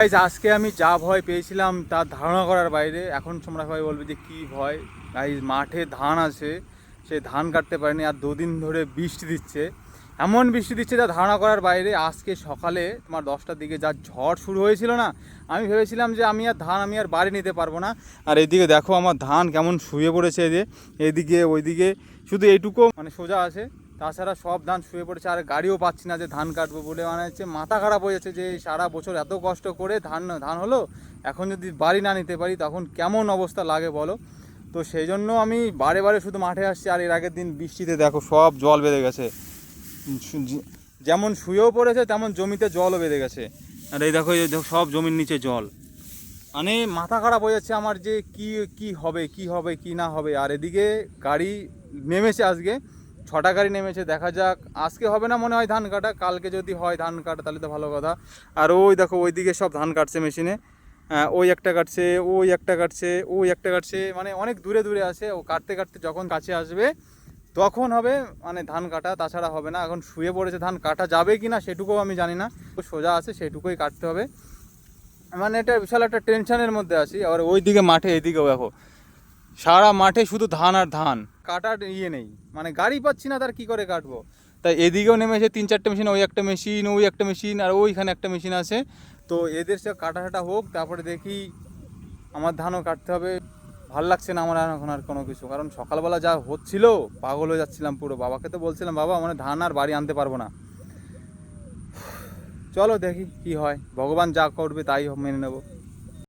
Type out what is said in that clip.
Guys আজকে আমি যা ভয় পেয়েছিলাম তার ধারণা করার বাইরে। এখন তোমরা সবাই বলবে যে কী ভয়। গাইজ মাঠে ধান আছে, সে ধান কাটতে পারেনি, আর দুদিন ধরে বৃষ্টি দিচ্ছে, এমন বৃষ্টি দিচ্ছে যা ধারণা করার বাইরে। আজকে সকালে তোমার 10টার দিকে যা ঝড় শুরু হয়েছিল না, আমি ভেবেছিলাম যে আমি আর বাড়ি নিতে পারবো না। আর এদিকে দেখো আমার ধান কেমন শুয়ে পড়েছে, এদিকে ওইদিকে, শুধু এইটুকু মানে সোজা আছে, তাছাড়া সব ধান শুয়ে পড়েছে। আর গাড়িও পাচ্ছি না যে ধান কাটবো বলে, মানে হচ্ছে মাথা খারাপ হয়ে যাচ্ছে যে সারা বছর এত কষ্ট করে ধান হলো, এখন যদি বাড়ি না নিতে পারি তখন কেমন অবস্থা লাগে বলো। তো সেই জন্য আমি বারে বারে শুধু মাঠে আসছি। আর এর আগের দিন বৃষ্টিতে দেখো সব জল বেঁধে গেছে, যেমন শুয়েও পড়েছে তেমন জমিতে জলও বেঁধে গেছে। আর এই দেখো সব জমির নিচে জল, মানে মাথা খারাপ হয়ে যাচ্ছে আমার যে কি হবে কি না হবে। আর এদিকে গাড়ি নেমেছে, আজকে 6টা গাড়ি নেমেছে, দেখা যাক। আজকে হবে না মনে হয় ধান কাটা, কালকে যদি হয় ধান কাটা তাহলে তো ভালো কথা। আর ওই দেখো ওইদিকে সব ধান কাটছে মেশিনে, ওই একটা কাটছে, ওই একটা কাটছে, ওই একটা কাটছে, মানে অনেক দূরে দূরে আছে। ও কাটতে কাটতে যখন কাছে আসবে তখন হবে মানে ধান কাটা, তাছাড়া হবে না। এখন শুয়ে পড়েছে, ধান কাটা যাবে কি না সেটুকুও আমি জানি না, সোজা আছে সেটুকুই কাটতে হবে। মানে এটা বিশাল একটা টেনশনের মধ্যে আছি। আর ওইদিকে মাঠে, এইদিকেও দেখো সারা মাঠে শুধু ধান আর ধান, কাটার নেই, মানে গাড়ি পাচ্ছি না, তার কি করে কাটবো। তাই এদিকেও নেমেছে 3-4টে মেশিন, ওই একটা মেশিন, ওই একটা মেশিন, আর ওইখানে একটা মেশিন আছে। তো এদের সে কাটা হোক, তারপরে দেখি আমার ধানও কাটতে হবে। ভাল লাগছে না আমার এখন আর কোনো কিছু, কারণ সকালবেলা যা হচ্ছিল পাগল হয়ে যাচ্ছিলাম পুরো। বাবাকে তো বলছিলাম, বাবা মানে ধান আর বাড়ি আনতে পারবো না। চলো দেখি কি হয়, ভগবান যা করবে তাই মেনে নেবো।